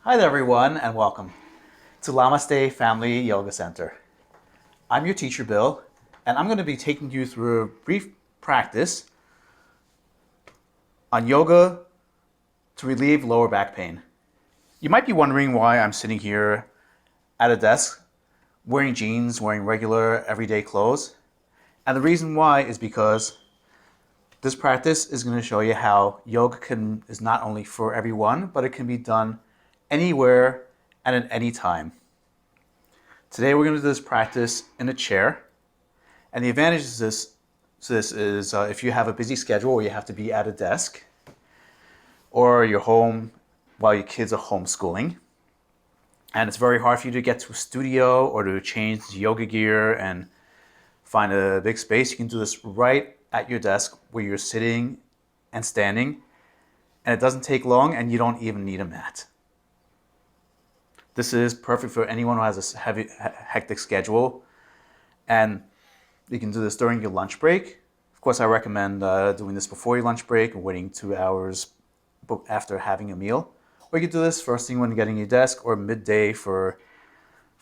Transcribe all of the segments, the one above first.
Hi there everyone and welcome to Llamaste Family Yoga Center. I'm your teacher Bill and I'm going to be taking you through a brief practice on yoga to relieve lower back pain. You might be wondering why I'm sitting here at a desk wearing jeans, wearing regular everyday clothes. And the reason why is because this practice is going to show you how yoga is not only for everyone, but it can be done anywhere and at any time. Today we're going to do this practice in a chair. And the advantage of this is if you have a busy schedule where you have to be at a desk or you're home while your kids are homeschooling, and it's very hard for you to get to a studio or to change yoga gear and find a big space, you can do this right at your desk where you're sitting and standing, and it doesn't take long and you don't even need a mat. This is perfect for anyone who has a hectic schedule, and you can do this during your lunch break. Of course, I recommend doing this before your lunch break and waiting 2 hours after having a meal. Or you can do this first thing when you're getting your desk or midday for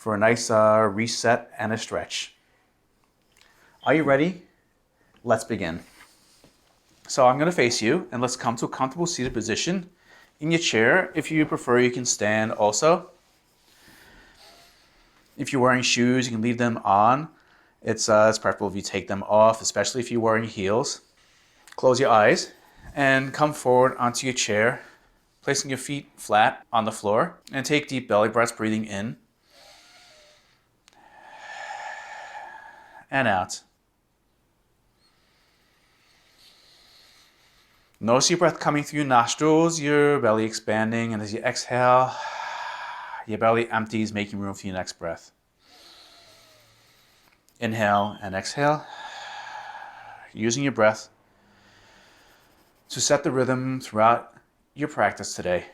a nice reset and a stretch. Are you ready? Let's begin. So I'm going to face you, and let's come to a comfortable seated position in your chair. If you prefer, you can stand also. If you're wearing shoes, you can leave them on. It's preferable if you take them off, especially if you're wearing heels. Close your eyes and come forward onto your chair, placing your feet flat on the floor, and take deep belly breaths, breathing in and out. Notice your breath coming through your nostrils, your belly expanding, and as you exhale, your belly empties, making room for your next breath. Inhale and exhale, using your breath to set the rhythm throughout your practice today.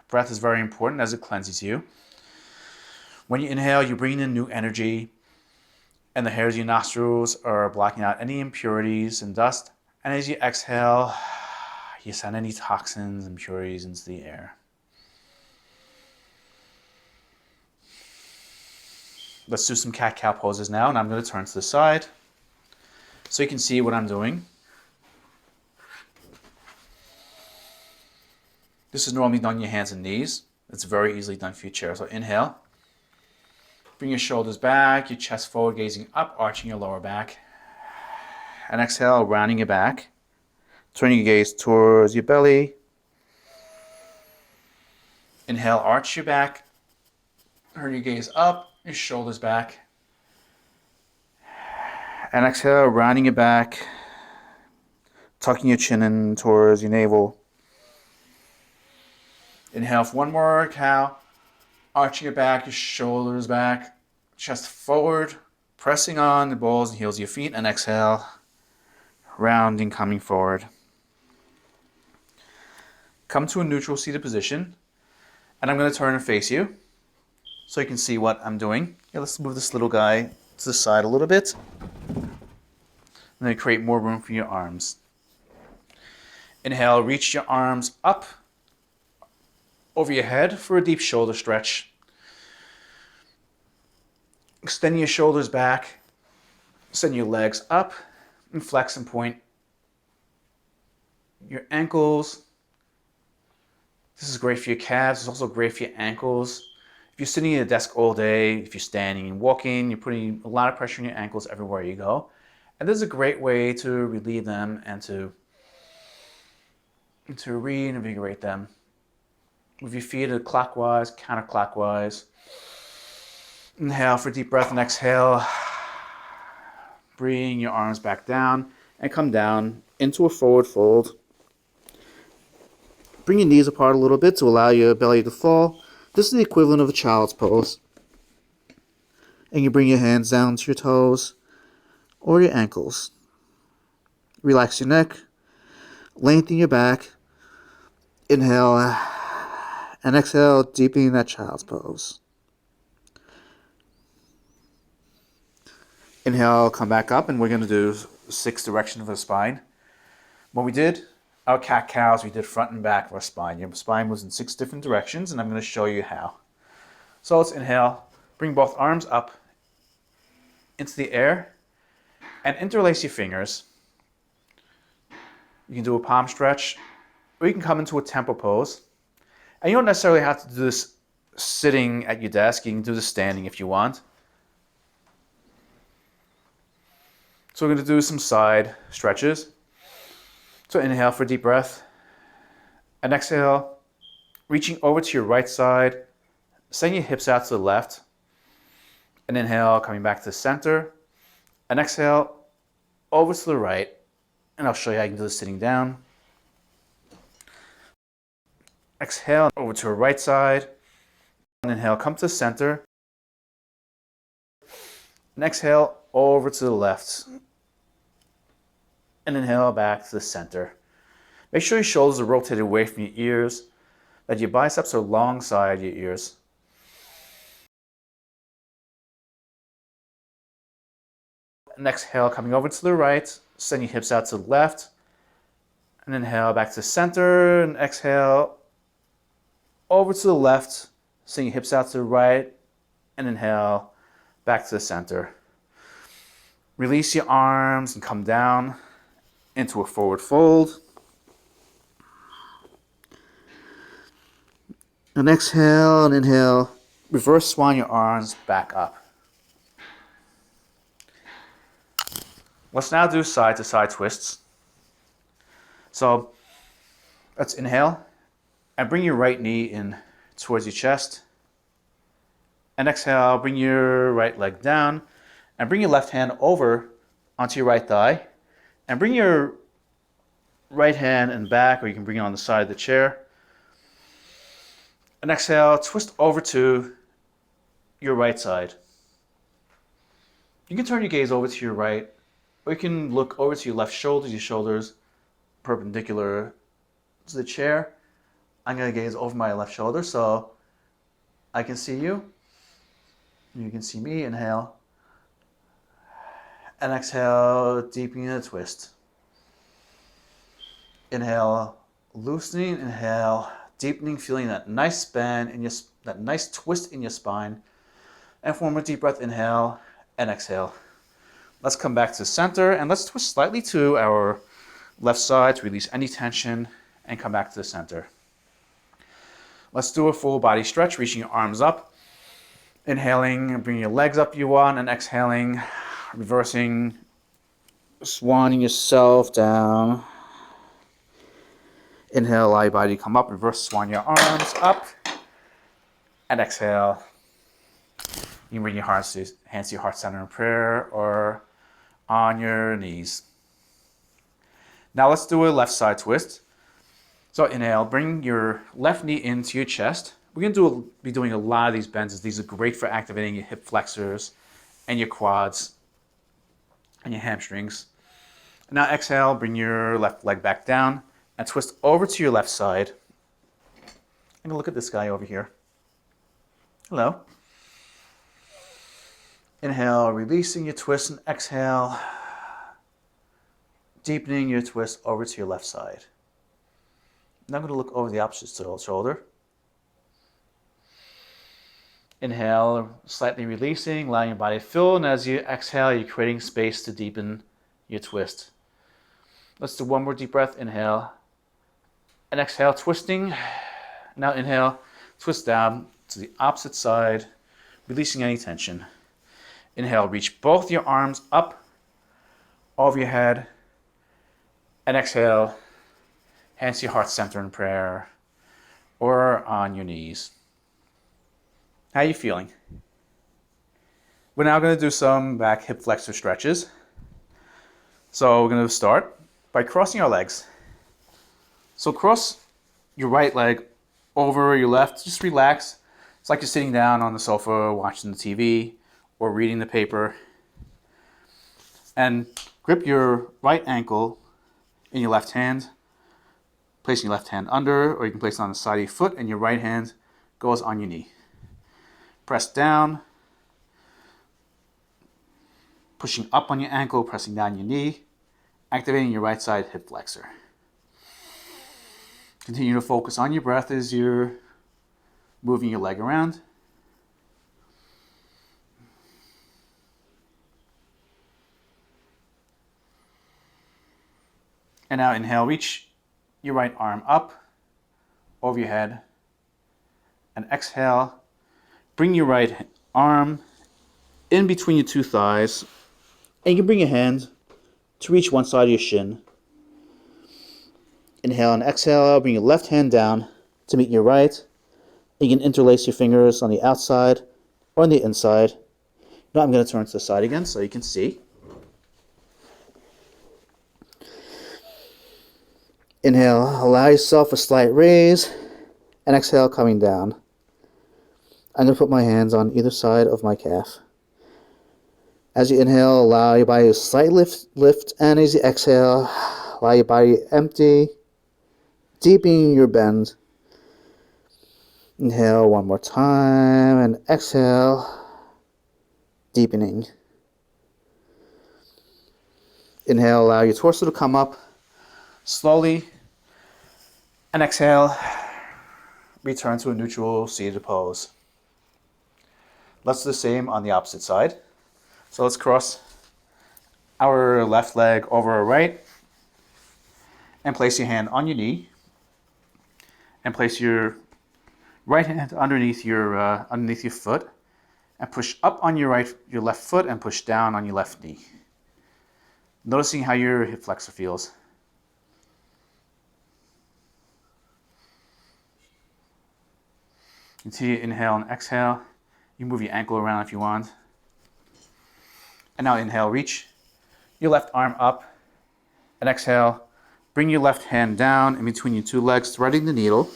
Breath is very important as it cleanses you. When you inhale, you bring in new energy, and the hairs of your nostrils are blocking out any impurities and dust. And as you exhale, you send any toxins and impurities into the air. Let's do some cat-cow poses now, and I'm going to turn to the side so you can see what I'm doing. This is normally done on your hands and knees. It's very easily done for your chair. So inhale. Bring your shoulders back, your chest forward, gazing up, arching your lower back. And exhale, rounding your back. Turning your gaze towards your belly. Inhale, arch your back. Turn your gaze up, your shoulders back. And exhale, rounding your back. Tucking your chin in towards your navel. Inhale for one more cow. Arching your back, your shoulders back. Chest forward. Pressing on the balls and heels of your feet. And exhale, rounding, coming forward. Come to a neutral seated position. And I'm going to turn and face you so you can see what I'm doing. Yeah, let's move this little guy to the side a little bit. And then create more room for your arms. Inhale, reach your arms up over your head for a deep shoulder stretch. Extend your shoulders back. Send your legs up and flex and point your ankles. This is great for your calves. It's also great for your ankles. If you're sitting at a desk all day, if you're standing and walking, you're putting a lot of pressure on your ankles everywhere you go. And this is a great way to relieve them and to reinvigorate them. Move your feet clockwise, counterclockwise. Inhale for a deep breath and exhale. Bring your arms back down and come down into a forward fold. Bring your knees apart a little bit to allow your belly to fall. This is the equivalent of a child's pose. And you bring your hands down to your toes or your ankles. Relax your neck. Lengthen your back. Inhale and exhale, deepening that child's pose. Inhale, come back up, and we're going to do 6 directions of the spine. What we did, our cat-cows, we did front and back of our spine. Your spine was in 6 different directions, and I'm going to show you how. So let's inhale, bring both arms up into the air, and interlace your fingers. You can do a palm stretch, or you can come into a temple pose. And you don't necessarily have to do this sitting at your desk. You can do this standing if you want. So we're going to do some side stretches. So inhale for a deep breath. And exhale, reaching over to your right side, sending your hips out to the left. And inhale, coming back to the center. And exhale, over to the right. And I'll show you how you can do this sitting down. Exhale, over to the right side. And inhale, come to the center. And exhale, over to the left. And inhale, back to the center. Make sure your shoulders are rotated away from your ears, that your biceps are alongside your ears. And exhale, coming over to the right, send your hips out to the left. And inhale, back to the center. And exhale, over to the left, send your hips out to the right. And inhale, back to the center. Release your arms and come down into a forward fold. And exhale and inhale, reverse swan your arms back up. Let's now do side to side twists. So let's inhale and bring your right knee in towards your chest. And exhale, bring your right leg down and bring your left hand over onto your right thigh. And bring your right hand and back, or you can bring it on the side of the chair. And exhale, twist over to your right side. You can turn your gaze over to your right, or you can look over to your left shoulder, your shoulders perpendicular to the chair. I'm going to gaze over my left shoulder so I can see you. You can see me. Inhale. And exhale, deepening the twist. Inhale, loosening. Inhale, deepening, feeling that nice bend in your, that nice twist in your spine. And for one more deep breath, inhale and exhale. Let's come back to the center and let's twist slightly to our left side to release any tension and come back to the center. Let's do a full body stretch, reaching your arms up. Inhaling, bringing your legs up if you want, and exhaling, reversing, swanning yourself down. Inhale, allow your body to come up, reverse swan your arms up, and exhale. You can bring your hands to your heart center in prayer or on your knees. Now let's do a left side twist. So inhale, bring your left knee into your chest. We're going to be doing a lot of these bends. These are great for activating your hip flexors and your quads and your hamstrings. Now exhale, bring your left leg back down and twist over to your left side. And look at this guy over here. Hello. Inhale, releasing your twist, and exhale, deepening your twist over to your left side. Now I'm going to look over the opposite shoulder. Inhale, slightly releasing, allowing your body to fill, and as you exhale, you're creating space to deepen your twist. Let's do one more deep breath. Inhale, and exhale, twisting. Now inhale, twist down to the opposite side, releasing any tension. Inhale, reach both your arms up over your head, and exhale, hands to your heart center in prayer or on your knees. How are you feeling? We're now going to do some back hip flexor stretches. So we're going to start by crossing our legs. So cross your right leg over your left. Just relax. It's like you're sitting down on the sofa watching the TV or reading the paper. And grip your right ankle in your left hand, placing your left hand under, or you can place it on the side of your foot, and your right hand goes on your knee. Press down, pushing up on your ankle, pressing down your knee, activating your right side hip flexor. Continue to focus on your breath as you're moving your leg around. And now inhale, reach your right arm up over your head. And exhale, bring your right arm in between your two thighs. And you can bring your hand to reach one side of your shin. Inhale and exhale, bring your left hand down to meet your right. You can interlace your fingers on the outside or on the inside. Now I'm going to turn to the side again so you can see. Inhale, allow yourself a slight raise, and exhale, coming down. I'm going to put my hands on either side of my calf. As you inhale, allow your body to slightly lift, and as you exhale, allow your body to empty, deepening your bend. Inhale one more time, and exhale, deepening. Inhale, allow your torso to come up slowly, and exhale, return to a neutral seated pose. Let's do the same on the opposite side. So let's cross our left leg over our right, and place your hand on your knee, and place your right hand underneath your foot, and push up on your left foot, and push down on your left knee. Noticing how your hip flexor feels. Continue to inhale and exhale. You move your ankle around if you want. And now inhale, reach your left arm up, and exhale, bring your left hand down in between your two legs, threading the needle.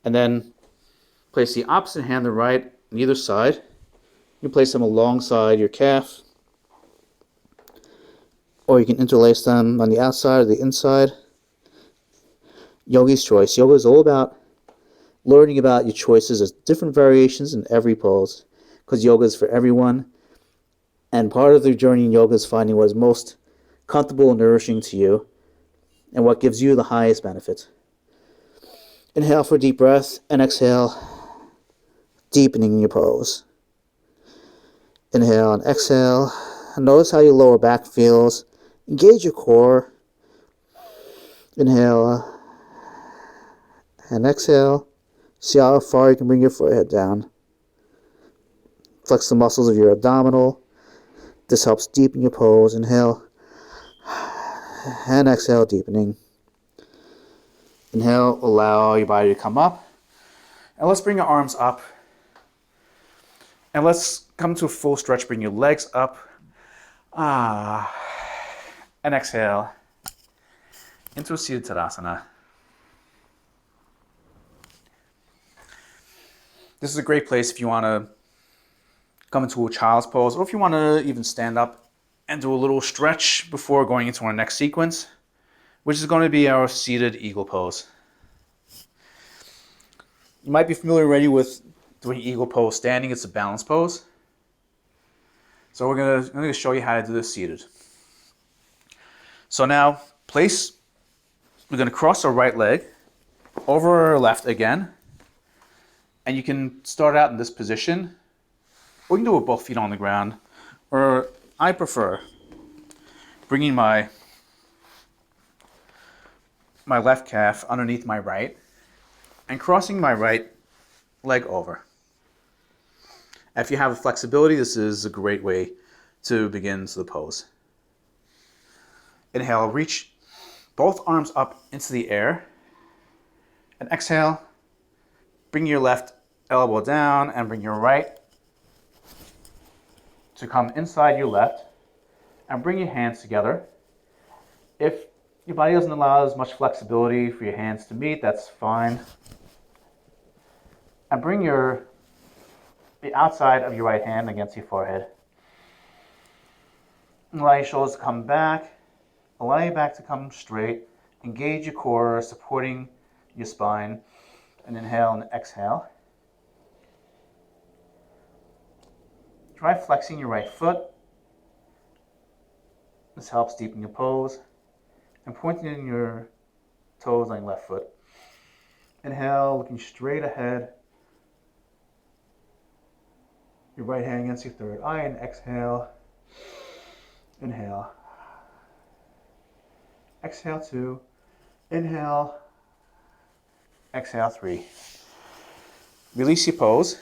And then place the opposite hand, the right, on either side. You can place them alongside your calf, or you can interlace them on the outside or the inside. Yogi's choice. Yoga is all about learning about your choices. There's different variations in every pose, because yoga is for everyone. And part of the journey in yoga is finding what is most comfortable and nourishing to you, and what gives you the highest benefit. Inhale for a deep breath, and exhale, deepening your pose. Inhale and exhale. Notice how your lower back feels. Engage your core. Inhale and exhale. See how far you can bring your forehead down. Flex the muscles of your abdominal. This helps deepen your pose. Inhale and exhale, deepening. Inhale, allow your body to come up. And let's bring your arms up. And let's come to a full stretch. Bring your legs up. And exhale into a seated Tadasana. This is a great place if you want to come into a child's pose, or if you want to even stand up and do a little stretch before going into our next sequence, which is going to be our seated eagle pose. You might be familiar already with doing eagle pose standing. It's a balance pose. So I'm going to show you how to do this seated. So now we're going to cross our right leg over our left again. And you can start out in this position, or you can do it with both feet on the ground, or I prefer bringing my left calf underneath my right and crossing my right leg over. If you have the flexibility, this is a great way to begin the pose. Inhale, reach both arms up into the air, and exhale, bring your left elbow down and bring your right to come inside your left, and bring your hands together. If your body doesn't allow as much flexibility for your hands to meet, that's fine. And bring the outside of your right hand against your forehead. Allow your shoulders to come back. Allow your back to come straight. Engage your core, supporting your spine. And inhale and exhale. Try flexing your right foot. This helps deepen your pose. And pointing your toes on your left foot. Inhale, looking straight ahead. Your right hand against your third eye, and exhale. Inhale. Exhale 2. Inhale. Exhale 3. Release your pose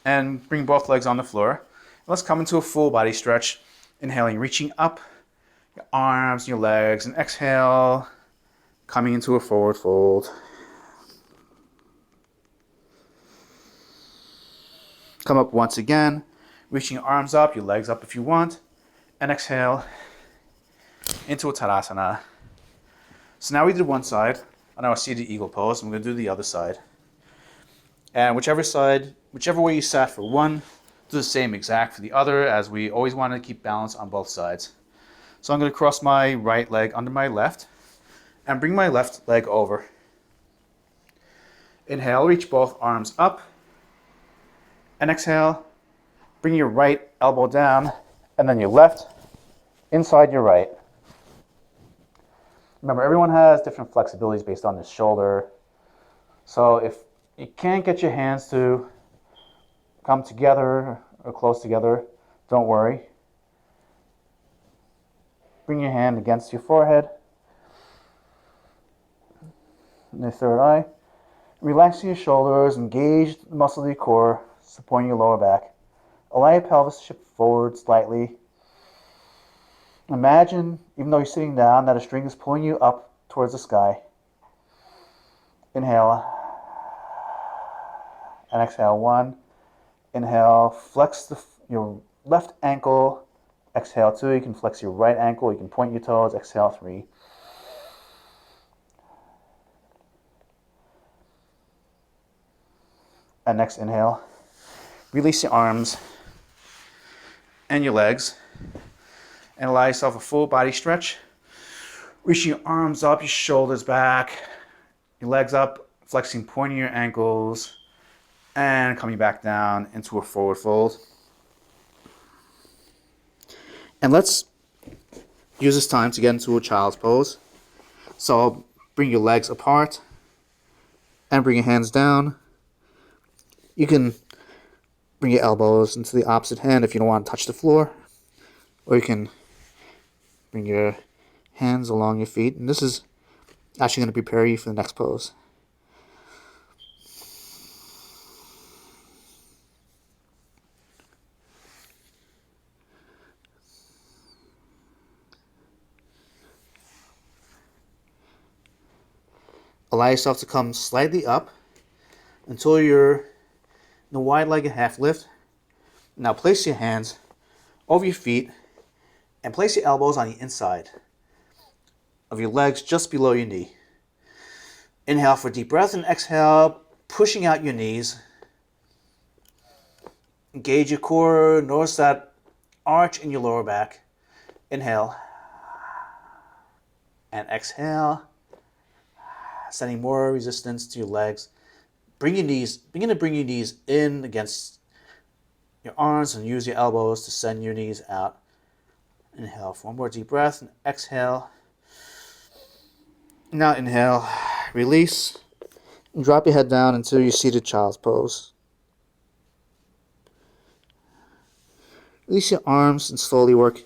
and bring both legs on the floor. Let's come into a full body stretch. Inhaling, reaching up your arms, your legs, and exhale, coming into a forward fold. Come up once again, reaching your arms up, your legs up if you want, and exhale into a Tadasana. So now we did one side on our seated eagle pose. I'm going to do the other side. And whichever way you sat for one, do the same exact for the other, as we always want to keep balance on both sides. So I'm going to cross my right leg under my left and bring my left leg over. Inhale, reach both arms up. And exhale, bring your right elbow down and then your left inside your right. Remember, everyone has different flexibilities based on the shoulder. So if you can't get your hands to come together or close together, don't worry. Bring your hand against your forehead and the third eye. Relaxing your shoulders, engage the muscle of your core, supporting your lower back. Allow your pelvis to shift forward slightly. Imagine, even though you're sitting down, that a string is pulling you up towards the sky. Inhale. And exhale 1. Inhale, flex your left ankle. Exhale 2. You can flex your right ankle. You can point your toes. Exhale 3. And next inhale. Release your arms and your legs. And allow yourself a full body stretch. Reaching your arms up, your shoulders back, your legs up, flexing, pointing your ankles, and coming back down into a forward fold. And let's use this time to get into a child's pose. So bring your legs apart and bring your hands down. You can bring your elbows into the opposite hand if you don't want to touch the floor, or you can bring your hands along your feet. And this is actually going to prepare you for the next pose. Allow yourself to come slightly up until you're in the wide-legged half lift. Now place your hands over your feet and place your elbows on the inside of your legs just below your knee. Inhale for a deep breath and exhale, pushing out your knees. Engage your core, notice that arch in your lower back. Inhale and exhale, sending more resistance to your legs. Begin to bring your knees in against your arms and use your elbows to send your knees out. Inhale for one more deep breath and exhale. Now inhale, release, and drop your head down into your seated child's pose. Release your arms and slowly work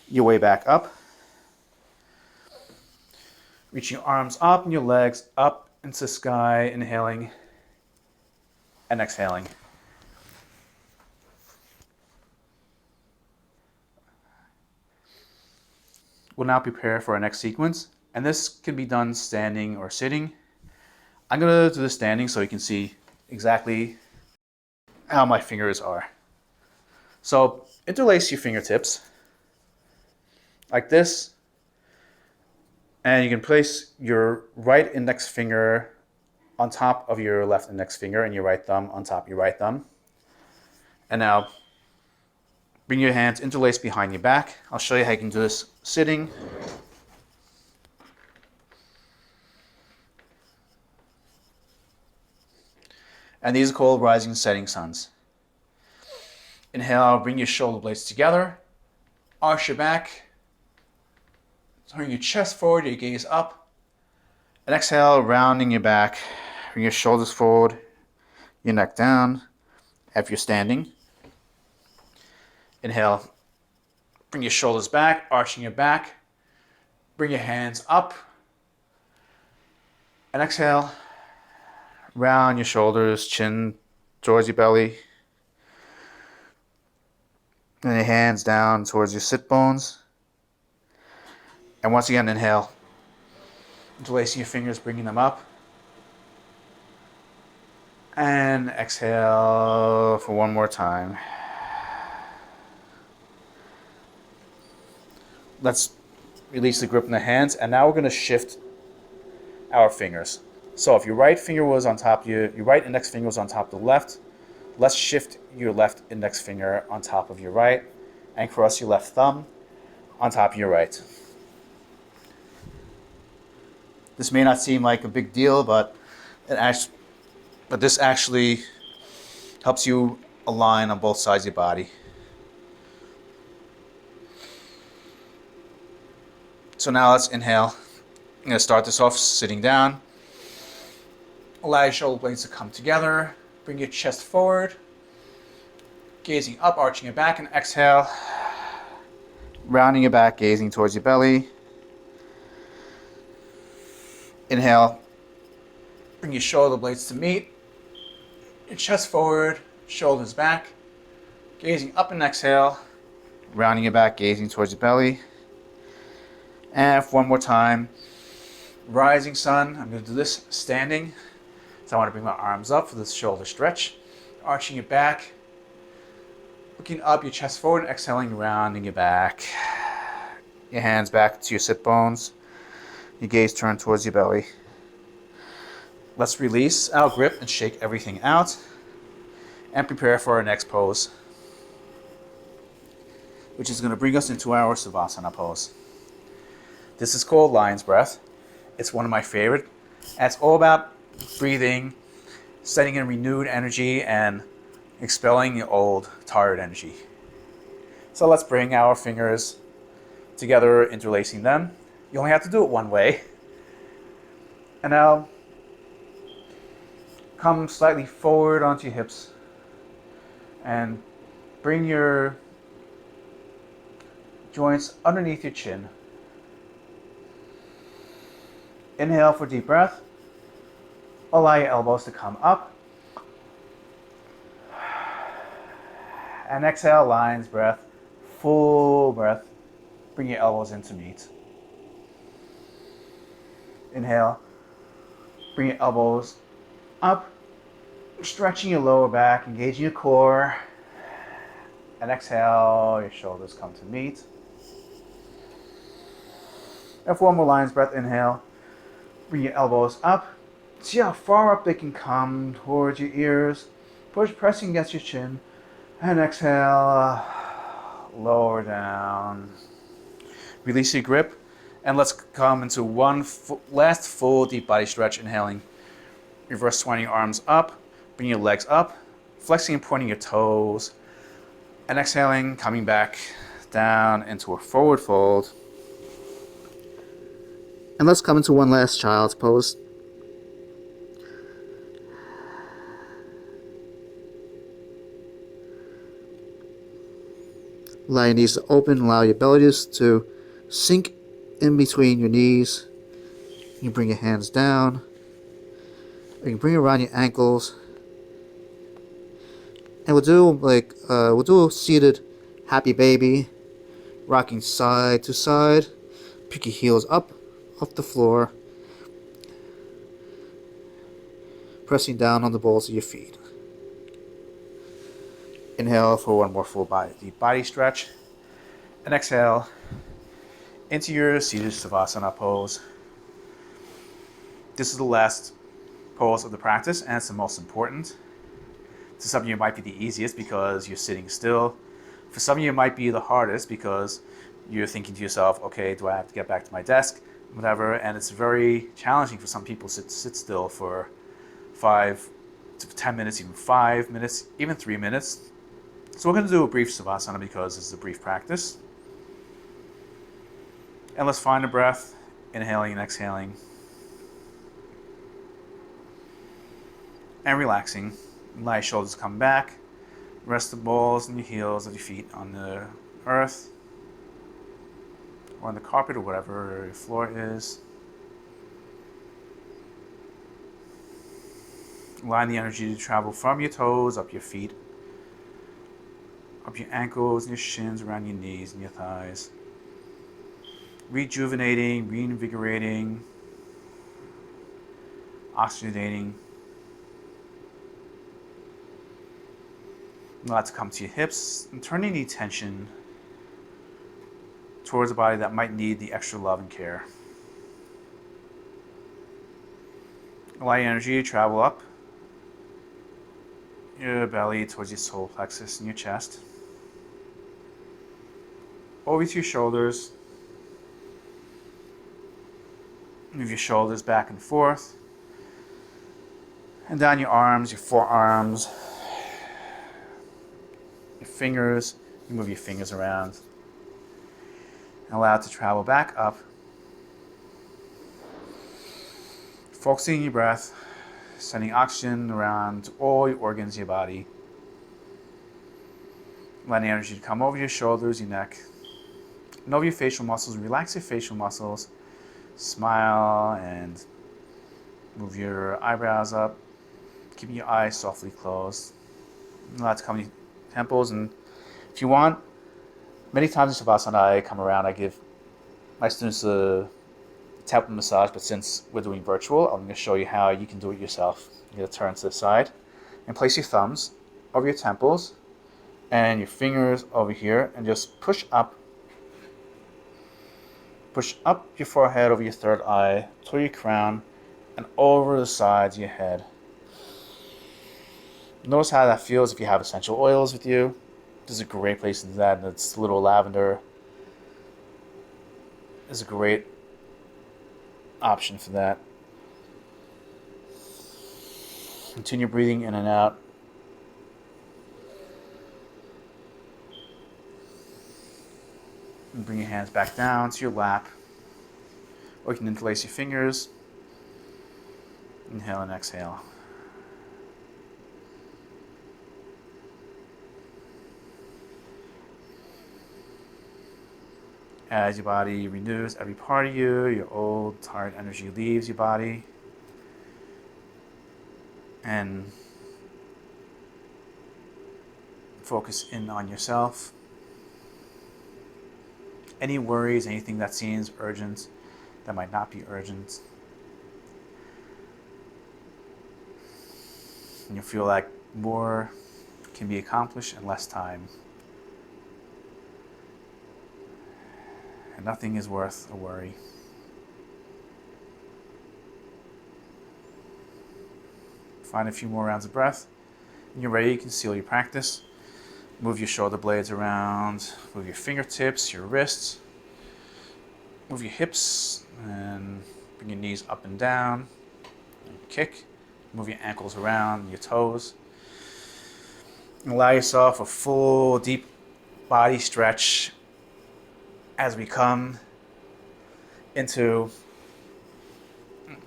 your way back up. Reaching your arms up and your legs up into the sky, inhaling and exhaling. We'll now prepare for our next sequence, and this can be done standing or sitting. I'm going to do the standing so you can see exactly how my fingers are. So interlace your fingertips like this, and you can place your right index finger on top of your left index finger and your right thumb on top of your right thumb. And now bring your hands interlaced behind your back. I'll show you how you can do this sitting. And these are called rising and setting suns. Inhale, bring your shoulder blades together. Arch your back. Turn your chest forward, your gaze up. And exhale, rounding your back. Bring your shoulders forward, your neck down. If you're standing, inhale. Bring your shoulders back, arching your back. Bring your hands up. And exhale. Round your shoulders, chin towards your belly. And your hands down towards your sit bones. And once again, inhale. Interlacing your fingers, bringing them up. And exhale for one more time. Let's release the grip in the hands, and now we're going to shift our fingers. So if your right finger was on top of your right index finger was on top of the left, let's shift your left index finger on top of your right and cross your left thumb on top of your right. This may not seem like a big deal, but this actually helps you align on both sides of your body. So now let's inhale. I'm going to start this off sitting down. Allow your shoulder blades to come together. Bring your chest forward. Gazing up, arching your back, and exhale. Rounding your back, gazing towards your belly. Inhale. Bring your shoulder blades to meet. Your chest forward, shoulders back. Gazing up and exhale. Rounding your back, gazing towards your belly. And one more time. Rising sun. I'm going to do this standing. So I want to bring my arms up for this shoulder stretch. Arching your back. Looking up, your chest forward, exhaling, rounding your back. Your hands back to your sit bones. Your gaze turned towards your belly. Let's release our grip and shake everything out. And prepare for our next pose, which is going to bring us into our Savasana pose. This is called Lion's Breath. It's one of my favorite. And it's all about breathing, setting in renewed energy, and expelling the old, tired energy. So let's bring our fingers together, interlacing them. You only have to do it one way. And now, come slightly forward onto your hips and bring your joints underneath your chin. Inhale for deep breath. Allow your elbows to come up. And exhale, lion's breath, full breath. Bring your elbows in to meet. Inhale, bring your elbows up, stretching your lower back, engaging your core. And exhale, your shoulders come to meet. And for one more lion's breath, inhale, bring your elbows up. See how far up they can come towards your ears. Pressing against your chin. And exhale, lower down. Release your grip, and let's come into one last full deep body stretch. Inhaling, reverse swinging your arms up, bring your legs up, flexing and pointing your toes, and exhaling, coming back down into a forward fold. And let's come into one last child's pose. Allow your knees to open, allow your bellies to sink in between your knees. You bring your hands down. You can bring around your ankles. And we'll do a seated happy baby, rocking side to side. Pick your heels up off the floor, pressing down on the balls of your feet. Inhale for one more full deep body stretch. And exhale into your seated Savasana pose. This is the last pose of the practice, and it's the most important. To some of you, it might be the easiest because you're sitting still. For some of you, it might be the hardest because you're thinking to yourself, okay, do I have to get back to my desk? Whatever. And it's very challenging for some people to sit still for 5 to 10 minutes, even 5 minutes, even 3 minutes. So we're going to do a brief Savasana because this is a brief practice. And let's find a breath, inhaling and exhaling. and relaxing. Allow your shoulders to come back. Rest the balls and your heels of your feet on the earth or on the carpet or whatever your floor is. Allowing the energy to travel from your toes, up your feet, up your ankles and your shins, around your knees and your thighs. Rejuvenating, reinvigorating, oxygenating. Allow it to come to your hips and turn any tension towards a body that might need the extra love and care. Allow your energy to travel up your belly towards your solar plexus and your chest. Over to your shoulders. Move your shoulders back and forth. And down your arms, your forearms, your fingers. You move your fingers around. And allow it to travel back up. Focusing on your breath, sending oxygen around to all your organs in your body. Letting energy to come over your shoulders, your neck, and over your facial muscles. Relax your facial muscles. Smile and move your eyebrows up, keeping your eyes softly closed. Allow it to come to your temples, and if you want, many times in Shavasana I come around, I give my students a temple massage, but since we're doing virtual, I'm going to show you how you can do it yourself. You're going to turn to the side and place your thumbs over your temples and your fingers over here, and just push up your forehead over your third eye, through your crown, and over the sides of your head. Notice how that feels if you have essential oils with you. This is a great place to do that. It's a little lavender. It's a great option for that. Continue breathing in and out. And bring your hands back down to your lap. Or you can interlace your fingers. Inhale and exhale. As your body renews every part of you, your old, tired energy leaves your body. And focus in on yourself. Any worries, anything that seems urgent, that might not be urgent. And you'll feel like more can be accomplished in less time. And nothing is worth a worry. Find a few more rounds of breath. When you're ready, you can seal your practice. Move your shoulder blades around. Move your fingertips, your wrists. Move your hips and bring your knees up and down. And kick. Move your ankles around, your toes. And allow yourself a full, deep body stretch as we come into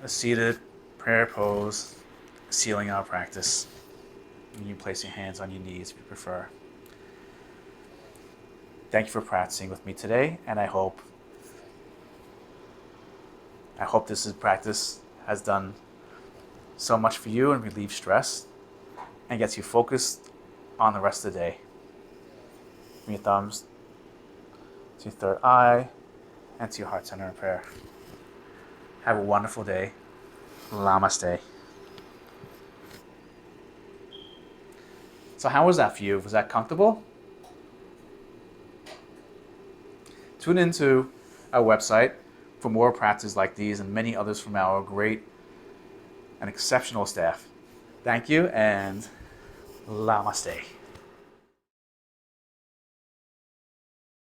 a seated prayer pose, sealing our practice. And you place your hands on your knees if you prefer. Thank you for practicing with me today, and I hope this practice has done so much for you and relieved stress and gets you focused on the rest of the day. From your thumbs to your third eye and to your heart center in prayer. Have a wonderful day. Llamaste. So how was that for you? Was that comfortable? Tune into our website for more practices like these and many others from our great and exceptional staff. Thank you, and Llamaste.